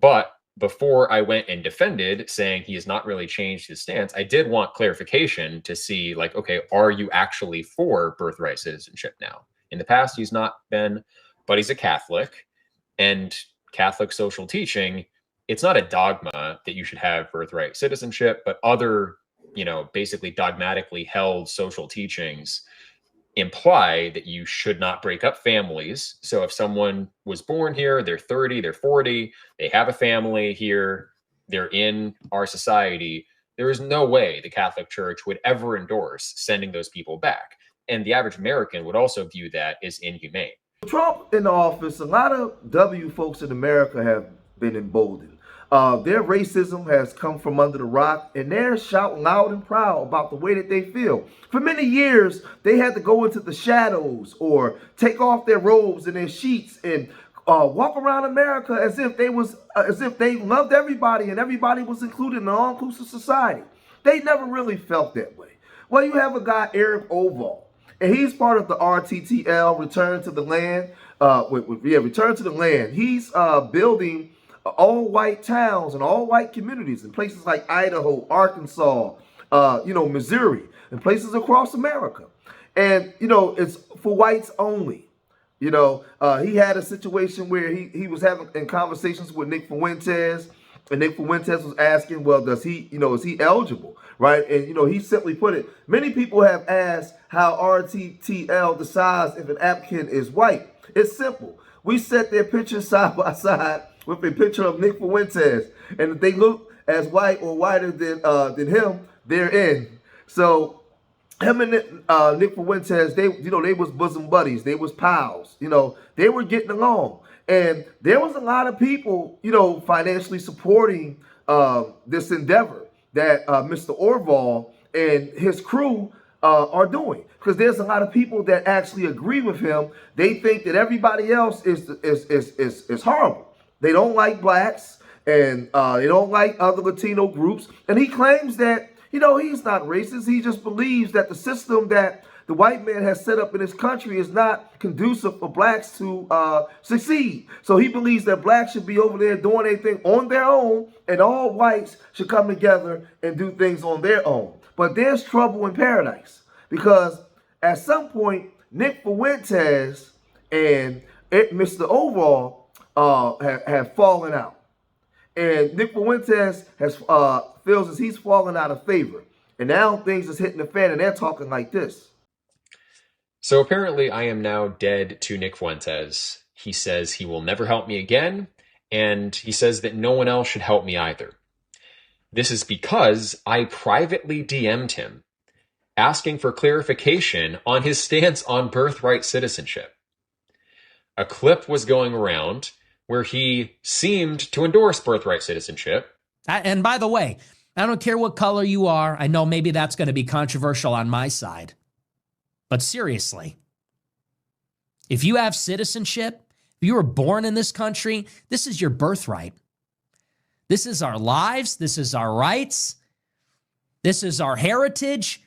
But before I went and defended, saying he has not really changed his stance, I did want clarification to see, like, okay, are you actually for birthright citizenship now? In the past, he's not been, but he's a Catholic, and Catholic social teaching, it's not a dogma that you should have birthright citizenship, but other, basically dogmatically held social teachings imply that you should not break up families. So if someone was born here, they're 30, they're 40, they have a family here, they're in our society, there is no way the Catholic Church would ever endorse sending those people back. And the average American would also view that as inhumane. Trump in the office, a lot of W folks in America have been emboldened. Their racism has come from under the rock, and they're shouting loud and proud about the way that they feel. For many years, they had to go into the shadows or take off their robes and their sheets and walk around America as if they loved everybody and everybody was included in an all-inclusive society. They never really felt that way. Well, you have a guy, Eric Oval, and he's part of the RTTL, Return to the Land. Return to the Land. He's building all-white towns and all-white communities in places like Idaho, Arkansas, Missouri, and places across America. And, it's for whites only. He had a situation where he was having in conversations with Nick Fuentes, and Nick Fuentes was asking, well, is he eligible, right? And, he simply put it, many people have asked how RTTL decides if an applicant is white. It's simple. We set their pictures side by side with a picture of Nick Fuentes, and if they look as white or whiter than him, they're in. So him and Nick Fuentes, they was bosom buddies, they was pals, they were getting along, and there was a lot of people, financially supporting this endeavor that Mr. Orval and his crew are doing, because there's a lot of people that actually agree with him. They think that everybody else is horrible. They don't like blacks, and they don't like other Latino groups. And he claims that, he's not racist. He just believes that the system that the white man has set up in his country is not conducive for blacks to succeed. So he believes that blacks should be over there doing anything on their own, and all whites should come together and do things on their own. But there's trouble in paradise, because at some point, Nick Fuentes and Mr. Oval have fallen out. And Nick Fuentes feels as he's fallen out of favor. And now things is hitting the fan, and they're talking like this. So apparently I am now dead to Nick Fuentes. He says he will never help me again, and he says that no one else should help me either. This is because I privately DM'd him, asking for clarification on his stance on birthright citizenship. A clip was going around where he seemed to endorse birthright citizenship. And by the way, I don't care what color you are. I know maybe that's going to be controversial on my side. But seriously, if you have citizenship, if you were born in this country, this is your birthright. This is our lives. This is our rights. This is our heritage.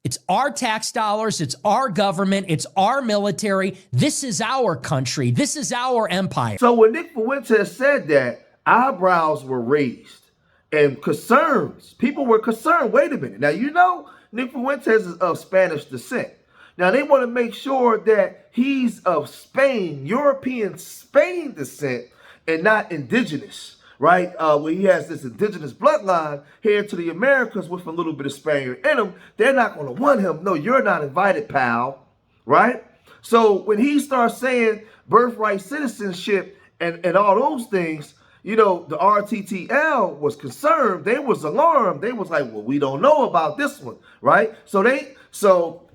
It's our tax dollars. It's our government. It's our military. This is our country. This is our empire. So when Nick Fuentes said that, eyebrows were raised and concerns. People were concerned. Wait a minute. Now, Nick Fuentes is of Spanish descent. Now, they want to make sure that he's of Spain, European Spain descent, and not indigenous, right? When he has this indigenous bloodline here to the Americas with a little bit of Spaniard in him, they're not going to want him. No, you're not invited, pal, right? So when he starts saying birthright citizenship and all those things, the RTTL was concerned. They was alarmed. They was like, well, we don't know about this one, right? So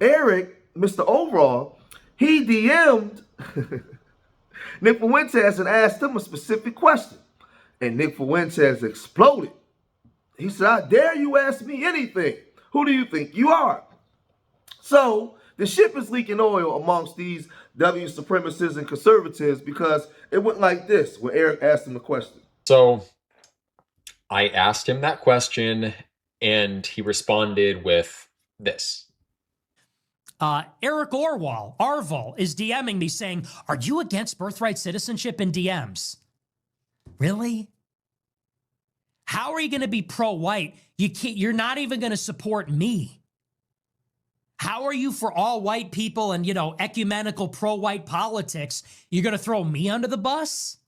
Eric, Mr. Overall, he DM'd Nick Fuentes and asked him a specific question. And Nick Fuentes exploded. He said, I dare you ask me anything. Who do you think you are? So the ship is leaking oil amongst these W supremacists and conservatives, because it went like this when Eric asked him the question. So I asked him that question, and he responded with this. Eric Arval is DMing me saying, are you against birthright citizenship in DMs? Really? How are you going to be pro-white? You're not even going to support me. How are you for all white people and, ecumenical pro-white politics? You're going to throw me under the bus?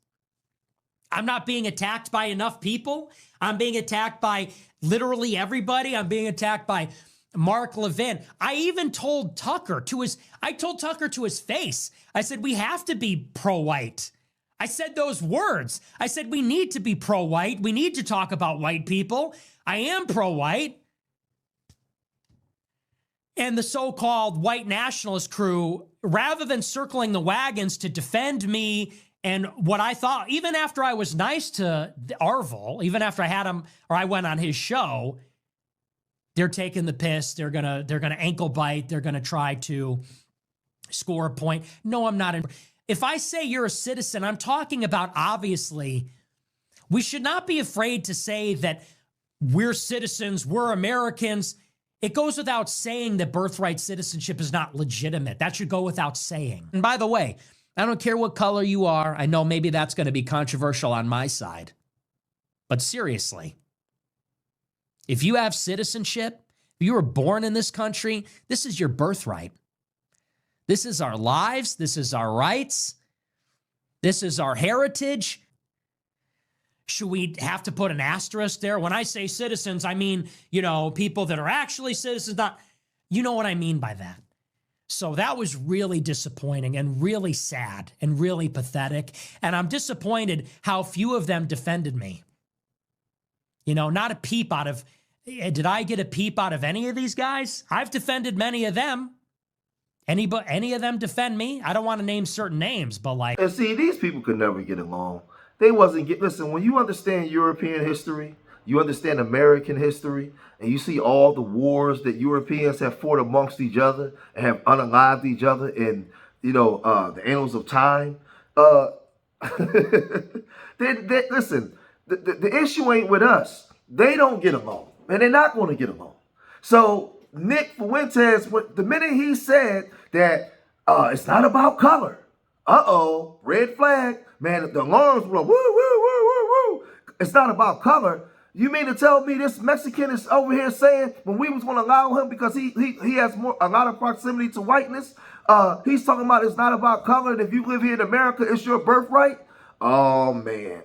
I'm not being attacked by enough people. I'm being attacked by literally everybody. I'm being attacked by Mark Levin. I even told Tucker to his face. I said, we have to be pro-white. I said those words. I said, we need to be pro-white. We need to talk about white people. I am pro-white. And the so-called white nationalist crew, rather than circling the wagons to defend me and what I thought, even after I was nice to Orval, even after I had him or I went on his show, they're taking the piss. They're gonna ankle bite. They're gonna try to score a point. No, I'm not. If I say you're a citizen, I'm talking about, obviously, we should not be afraid to say that we're citizens, we're Americans. It goes without saying that birthright citizenship is not legitimate. That should go without saying. And by the way, I don't care what color you are. I know maybe that's going to be controversial on my side. But seriously, if you have citizenship, if you were born in this country, this is your birthright. This is our lives. This is our rights. This is our heritage. Should we have to put an asterisk there? When I say citizens, I mean, people that are actually citizens, not, you know what I mean by that. So that was really disappointing and really sad and really pathetic. And I'm disappointed how few of them defended me. Not a peep out of, did I get a peep out of any of these guys? I've defended many of them. Any of them defend me? I don't want to name certain names, but And see, these people could never get along. They wasn't listen, when you understand European history, you understand American history, and you see all the wars that Europeans have fought amongst each other and have unalived each other in, the annals of time. Listen, the issue ain't with us. They don't get along, and they're not going to get along. So Nick Fuentes, the minute he said that it's not about color, red flag, man, the alarms were like, woo, woo, woo, woo, woo. It's not about color. You mean to tell me this Mexican is over here saying when we was going to allow him because he has a lot of proximity to whiteness, he's talking about it's not about color, and if you live here in America, it's your birthright? Oh, man.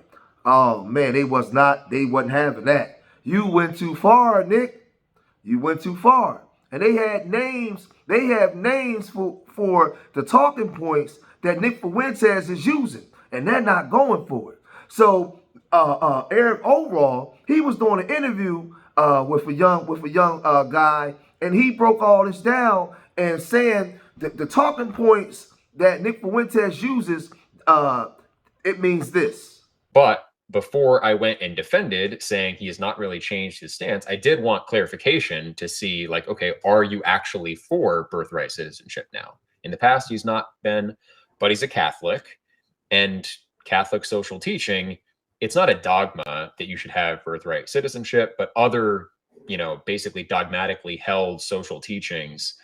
They wasn't having that. You went too far, Nick. You went too far. And they have names for the talking points that Nick Fuentes is using, and they're not going for it. So Eric Overall, he was doing an interview with a young guy, and he broke all this down and saying that the talking points that Nick Fuentes uses, it means this. But before I went and defended, saying he has not really changed his stance, I did want clarification to see, okay, are you actually for birthright citizenship now? In the past, he's not been, but he's a Catholic, and Catholic social teaching, it's not a dogma that you should have birthright citizenship, but other, basically dogmatically held social teachings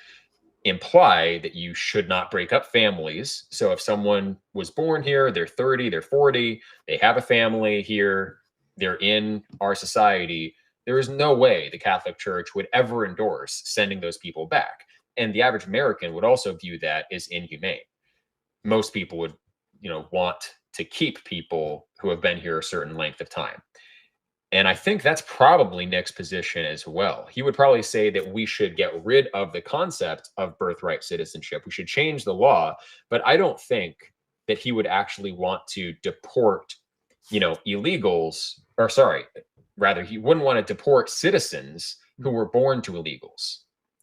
imply that you should not break up families. So if someone was born here, they're 30, they're 40, they have a family here, they're in our society, there is no way the Catholic Church would ever endorse sending those people back. And the average American would also view that as inhumane. Most people would, want to keep people who have been here a certain length of time. And I think that's probably Nick's position as well. He would probably say that we should get rid of the concept of birthright citizenship. We should change the law. But I don't think that he would actually want to deport, illegals, or sorry, rather, he wouldn't want to deport citizens who were born to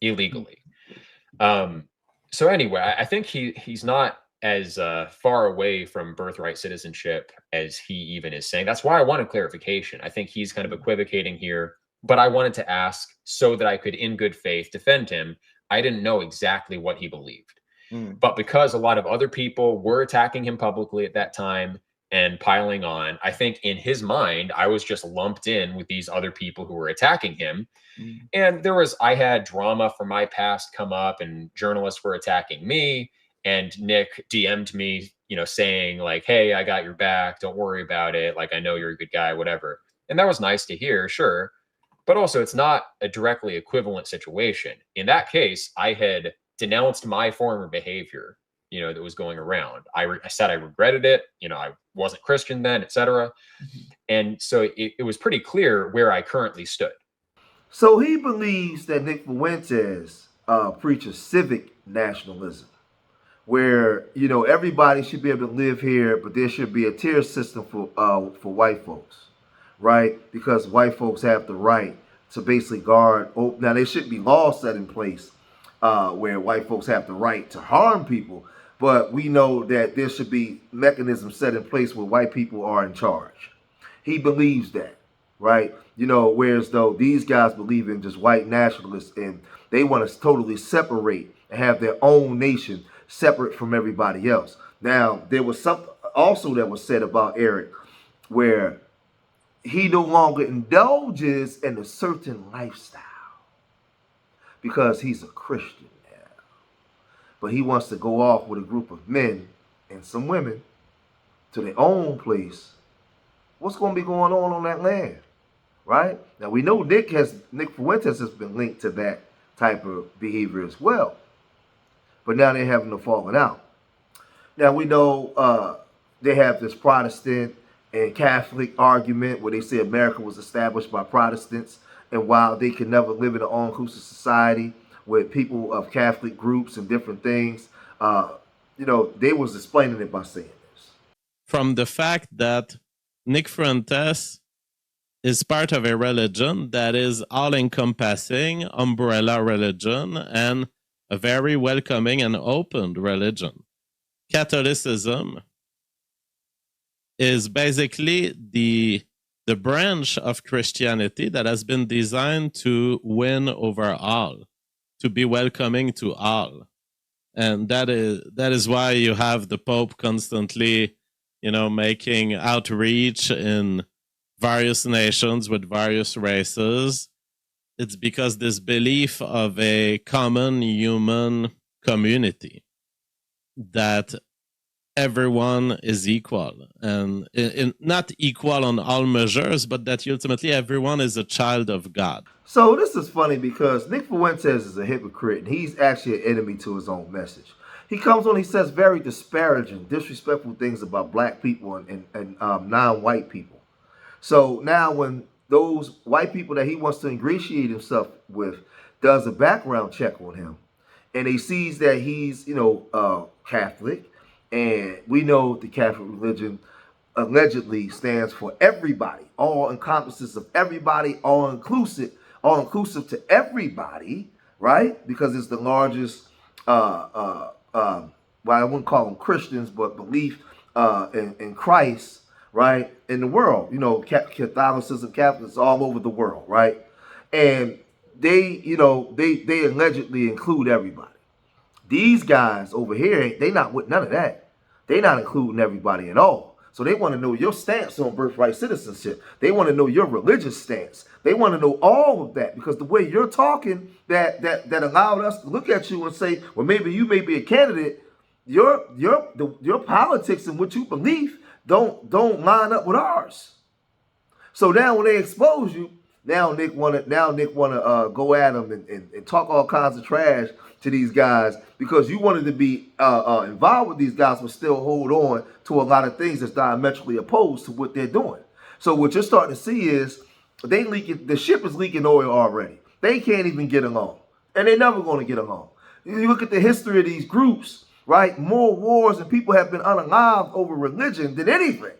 illegally. So anyway, I think he's not as far away from birthright citizenship as he even is saying. That's why I wanted clarification. I think he's kind of equivocating here, but I wanted to ask so that I could, in good faith, defend him. I didn't know exactly what he believed. But because a lot of other people were attacking him publicly at that time and piling on, I think in his mind, I was just lumped in with these other people who were attacking him. And I had drama from my past come up, and journalists were attacking me. And Nick DM'd me, saying like, hey, I got your back, don't worry about it, like, I know you're a good guy, whatever. And that was nice to hear, sure. But also, it's not a directly equivalent situation. In that case, I had denounced my former behavior, that was going around. I said I regretted it. I wasn't Christian then, etc. And so it was pretty clear where I currently stood. So he believes that Nick Fuentes preaches civic nationalism, where everybody should be able to live here, but there should be a tier system for white folks, right? Because white folks have the right to basically guard. Now there shouldn't be laws set in place where white folks have the right to harm people, but we know that there should be mechanisms set in place where white people are in charge. He believes that, right? Whereas though these guys believe in just white nationalists and they want to totally separate and have their own nation separate from everybody else. Now, there was something also that was said about Eric where he no longer indulges in a certain lifestyle because he's a Christian now. But he wants to go off with a group of men and some women to their own place. What's going to be going on that land, right? Now, we know Nick Fuentes has been linked to that type of behavior as well. But now they're having a falling out. Now, we know they have this Protestant and Catholic argument where they say America was established by Protestants, and while they can never live in an all-inclusive society with people of Catholic groups and different things, they was explaining it by saying this. From the fact that Nick Fuentes is part of a religion that is all-encompassing, umbrella religion, and a very welcoming and open religion. Catholicism is basically the branch of Christianity that has been designed to win over all, to be welcoming to all. And that is why you have the Pope constantly, making outreach in various nations with various races. It's because this belief of a common human community that everyone is equal, and not equal on all measures, but that ultimately everyone is a child of God. So this is funny because Nick Fuentes is a hypocrite, and he's actually an enemy to his own message. He comes on, he says very disparaging, disrespectful things about black people and non-white people. So now when those white people that he wants to ingratiate himself with does a background check on him, and he sees that he's, Catholic, and we know the Catholic religion allegedly stands for everybody, all encompasses of everybody, all inclusive to everybody, right? Because it's the largest, well, I wouldn't call them Christians, but belief in Christ, right, in the world. Catholicism, Catholics all over the world, right? And they allegedly include everybody. These guys over here, they not with none of that. They not including everybody at all. So they want to know your stance on birthright citizenship. They want to know your religious stance. They want to know all of that, because the way you're talking that allowed us to look at you and say, well, maybe you may be a candidate. Your politics and what you believe don't line up with ours. So now when they expose you, now Nick wanna go at them and talk all kinds of trash to these guys because you wanted to be involved with these guys but still hold on to a lot of things that's diametrically opposed to what they're doing. So what you're starting to see is the ship is leaking oil already. They can't even get along, and they're never going to get along. You look at the history of these groups, right? More wars and people have been unalived over religion than anything.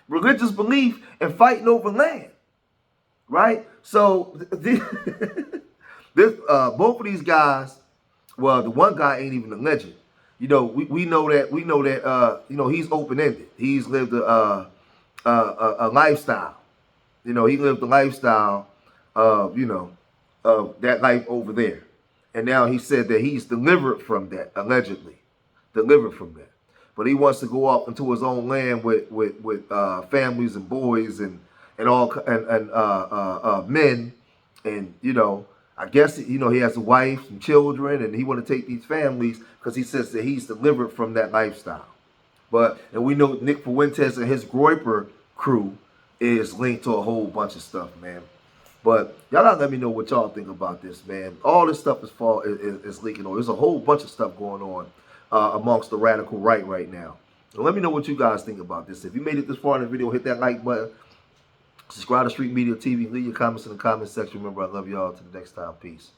Religious belief and fighting over land, right? So both of these guys, well, the one guy ain't even a legend. We know that he's open-ended. He's lived a lifestyle. He lived the lifestyle of that life over there. And now he said that he's delivered from that, allegedly. Delivered from that. But he wants to go off into his own land with families and boys and men, and I guess he has a wife and children, and he want to take these families because he says that he's delivered from that lifestyle. And we know Nick Fuentes and his Groyper crew is linked to a whole bunch of stuff, man. But y'all gotta let me know what y'all think about this, man. All this stuff is leaking on. There's a whole bunch of stuff going on amongst the radical right now. So let me know what you guys think about this. If you made it this far in the video, hit that like button. Subscribe to Street Media TV. Leave your comments in the comment section. Remember, I love y'all. Till the next time. Peace.